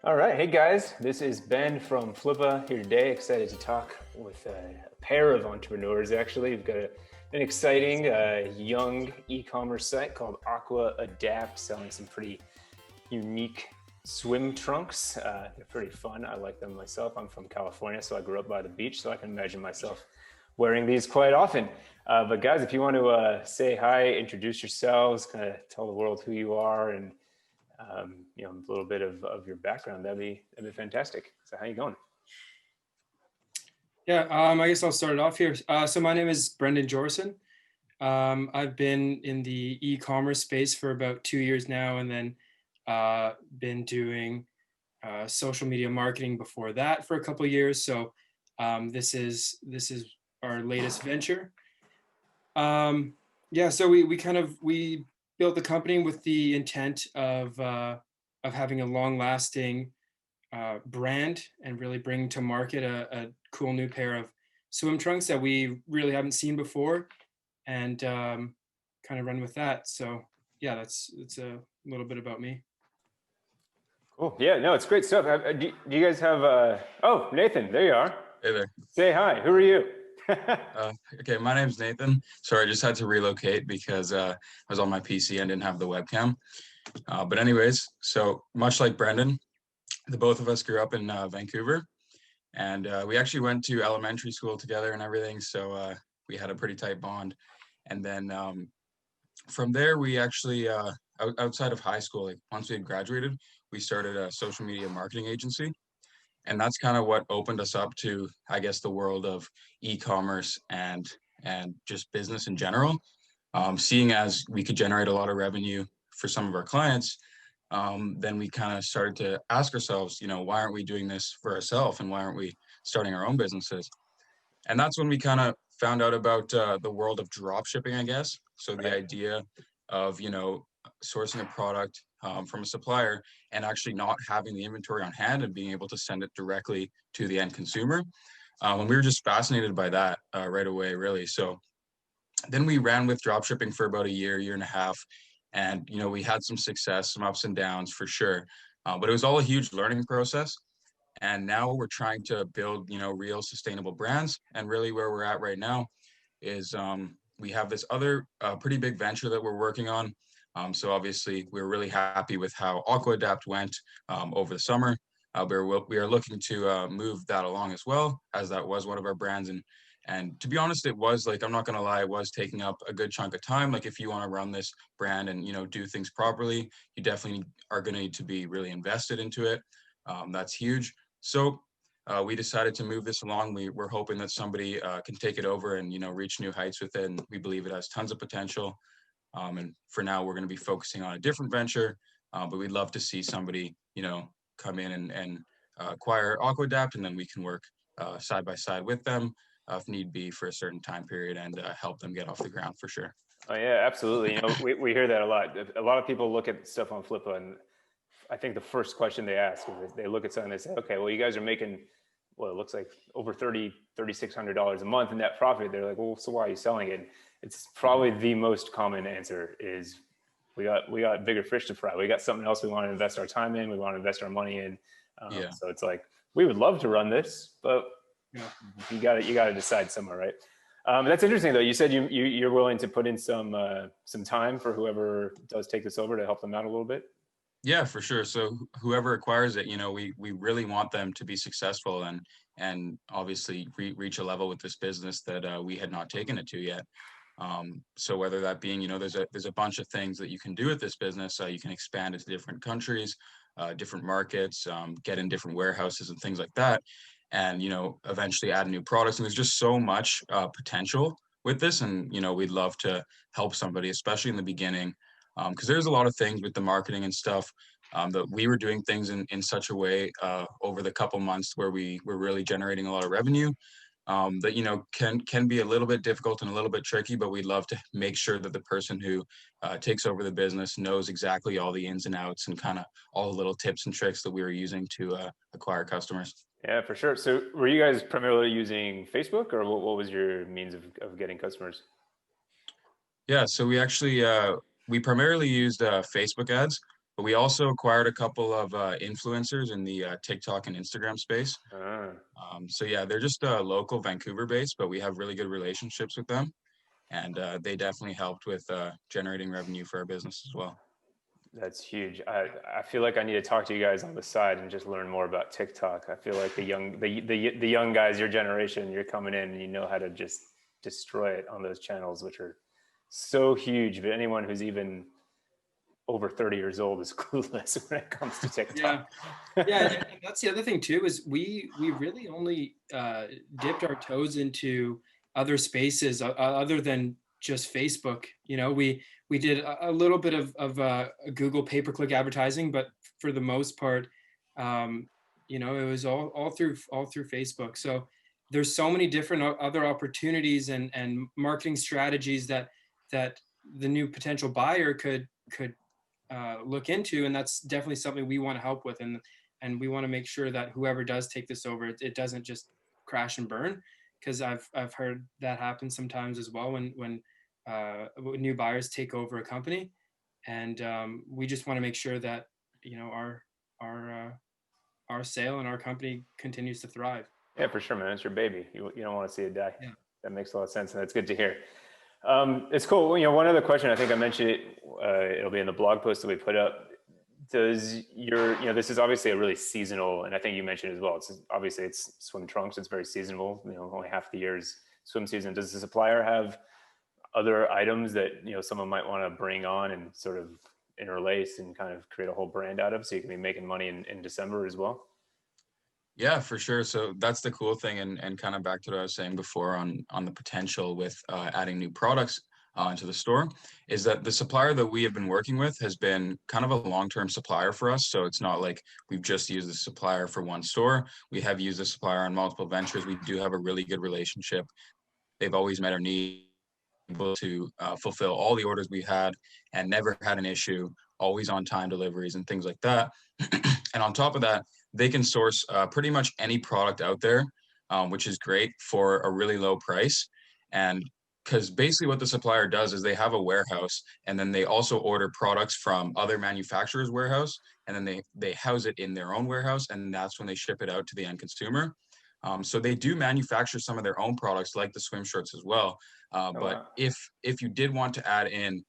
All right, hey guys, this is Ben from Flippa here today. Excited to talk with a pair of entrepreneurs. Actually, we've got an exciting young e-commerce site called AquaAdapt, selling some pretty unique swim trunks. They're pretty fun. I like them myself. I'm from California, so I grew up by the beach, so I can imagine myself wearing these quite often. But guys, if you want to say hi, introduce yourselves, kind of tell the world who you are, and a little bit of your background, that'd be fantastic. So how you going? Yeah, I guess I'll start it off here. So my name is Brendan Jorson. I've been in the e-commerce space for about 2 years now, and then been doing social media marketing before that for a couple of years. So this is our latest venture. Yeah, so we built the company with the intent of having a long-lasting brand and really bring to market a cool new pair of swim trunks that we really haven't seen before, and kind of run with that. So yeah, it's a little bit about me. Cool. Yeah, no, it's great stuff. Do you guys have oh, Nathan, there you are. Hey there. Say hi. Who are you? Okay, my name's Nathan. Sorry, I just had to relocate because I was on my PC and didn't have the webcam. But anyways, so much like Brendan, the both of us grew up in Vancouver, and we actually went to elementary school together and everything. So we had a pretty tight bond. And then from there, we actually, outside of high school, like once we had graduated, we started a social media marketing agency. And that's kind of what opened us up to, I guess, the world of e-commerce and just business in general. Seeing as we could generate a lot of revenue for some of our clients, then we kind of started to ask ourselves, why aren't we doing this for ourselves, and why aren't we starting our own businesses? And that's when we kind of found out about the world of drop shipping, I guess. So the idea of, sourcing a product from a supplier and actually not having the inventory on hand and being able to send it directly to the end consumer. And we were just fascinated by that right away, really. So then we ran with drop shipping for about a year and a half. And, we had some success, some ups and downs for sure. But it was all a huge learning process. And now we're trying to build, real sustainable brands. And really where we're at right now is we have this other pretty big venture that we're working on. So obviously we're really happy with how AquaAdapt went over the summer. We are looking to move that along as well, as that was one of our brands. And to be honest, it was like, I'm not going to lie, it was taking up a good chunk of time. Like if you want to run this brand and, do things properly, you definitely are going to need to be really invested into it. That's huge. So we decided to move this along. We're hoping that somebody can take it over and, reach new heights with it. And we believe it has tons of potential. And for now, we're going to be focusing on a different venture. But we'd love to see somebody, come in and acquire AquaAdapt, and then we can work side by side with them if need be for a certain time period, and help them get off the ground for sure. Oh yeah, absolutely. We hear that a lot. A lot of people look at stuff on Flippa, and I think the first question they ask is they look at something and they say, okay, well, you guys are making, well, it looks like over $3,600 a month in net profit. They're like, well, so why are you selling it? It's probably the most common answer is we got bigger fish to fry. We got something else we want to invest our time in. We want to invest our money in. So it's like, we would love to run this, but you got to decide somewhere, right? That's interesting though. You said you're willing to put in some time for whoever does take this over to help them out a little bit. Yeah, for sure. So whoever acquires it, we really want them to be successful and obviously reach a level with this business that we had not taken it to yet. So whether that being, there's a bunch of things that you can do with this business. You can expand into different countries, different markets, get in different warehouses and things like that, and eventually add new products. And there's just so much potential with this, and we'd love to help somebody, especially in the beginning. Because there's a lot of things with the marketing and stuff that we were doing things in such a way over the couple months where we were really generating a lot of revenue that can be a little bit difficult and a little bit tricky, but we'd love to make sure that the person who takes over the business knows exactly all the ins and outs and kind of all the little tips and tricks that we were using to acquire customers. Yeah, for sure. So were you guys primarily using Facebook, or what was your means of getting customers? Yeah, so we actually we primarily used Facebook ads, but we also acquired a couple of influencers in the TikTok and Instagram space. Ah, So yeah, they're just local Vancouver based, but we have really good relationships with them, and they definitely helped with generating revenue for our business as well. that's huge. I feel like I need to talk to you guys on the side and just learn more about TikTok. I feel like the young guys, your generation, you're coming in and you know how to just destroy it on those channels, which are so huge. But anyone who's even over 30 years old is clueless when it comes to Yeah. TikTok. Yeah, and that's the other thing too, is we really only dipped our toes into other spaces other than just Facebook. You know, we did a little bit of Google pay-per-click advertising, but for the most part, um, you know, it was all through Facebook. So there's so many different other opportunities and marketing strategies that the new potential buyer could look into, and that's definitely something we want to help with, and we want to make sure that whoever does take this over, it doesn't just crash and burn, because I've heard that happen sometimes as well when new buyers take over a company, and we just want to make sure that you know our our sale and our company continues to thrive. Yeah, for sure, man. It's your baby. You don't want to see it die. Yeah. That makes a lot of sense, and that's good to hear. It's cool. You know, one other question. I think I mentioned it. It'll be in the blog post that we put up. Does your, you know, this is obviously a really seasonal, and I think you mentioned as well. It's swim trunks. It's very seasonal. You know, only half the year's swim season. Does the supplier have other items that, you know, someone might want to bring on and sort of interlace and kind of create a whole brand out of, so you can be making money in December as well? Yeah, for sure. So that's the cool thing, and kind of back to what I was saying before on the potential with adding new products into the store, is that the supplier that we have been working with has been kind of a long-term supplier for us. So it's not like we've just used the supplier for one store. We have used the supplier on multiple ventures. We do have a really good relationship. They've always met our needs, able to fulfill all the orders we had, and never had an issue, always on time deliveries and things like that. And on top of that, they can source pretty much any product out there, which is great for a really low price. And because basically what the supplier does is they have a warehouse, and then they also order products from other manufacturers' warehouse, and then they house it in their own warehouse, and that's when they ship it out to the end consumer. So they do manufacture some of their own products, like the swim shorts as well. Oh But wow. if you did want to add in,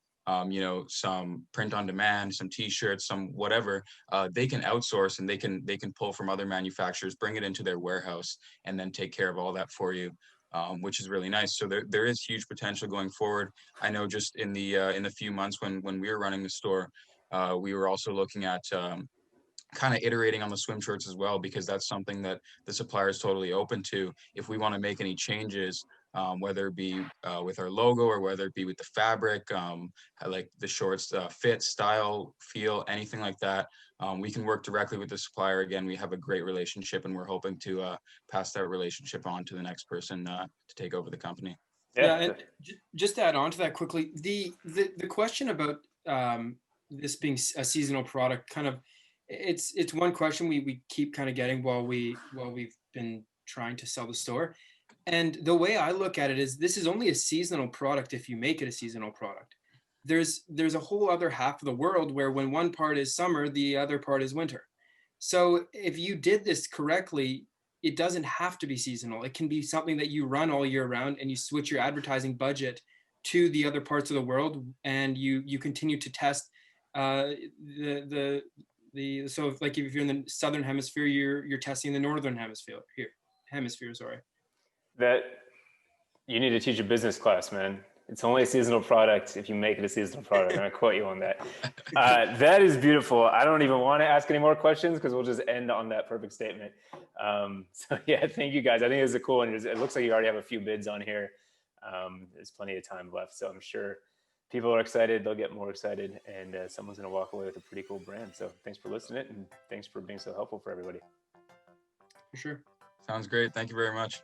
you know, some print on demand, some T-shirts, some whatever, they can outsource, and they can pull from other manufacturers, bring it into their warehouse, and then take care of all that for you, which is really nice. So there is huge potential going forward. I know just in the few months when we were running the store, we were also looking at kind of iterating on the swim shirts as well, because that's something that the supplier is totally open to. If we want to make any changes, whether it be with our logo or whether it be with the fabric, like the shorts fit, style, feel, anything like that, we can work directly with the supplier. Again, we have a great relationship, and we're hoping to pass that relationship on to the next person to take over the company. Yeah, Yeah. and just to add on to that quickly, the question about this being a seasonal product, kind of, it's one question we keep kind of getting while we've been trying to sell the store. And the way I look at it is, this is only a seasonal product if you make it a seasonal product. There's a whole other half of the world where when one part is summer, the other part is winter. So if you did this correctly, it doesn't have to be seasonal. It can be something that you run all year round, and you switch your advertising budget to the other parts of the world, and you continue to test uh, the so like if you're in the southern hemisphere, you're testing the northern hemisphere, sorry. That you need to teach a business class, man. It's only a seasonal product if you make it a seasonal product. I'm gonna quote you on that. That is beautiful. I don't even want to ask any more questions, because we'll just end on that perfect statement. So yeah, thank you guys. I think it's a cool one. It looks like you already have a few bids on here. There's plenty of time left, so I'm sure people are excited. They'll get more excited, and someone's gonna walk away with a pretty cool brand. So thanks for listening, and thanks for being so helpful for everybody. For sure. Sounds great. Thank you very much.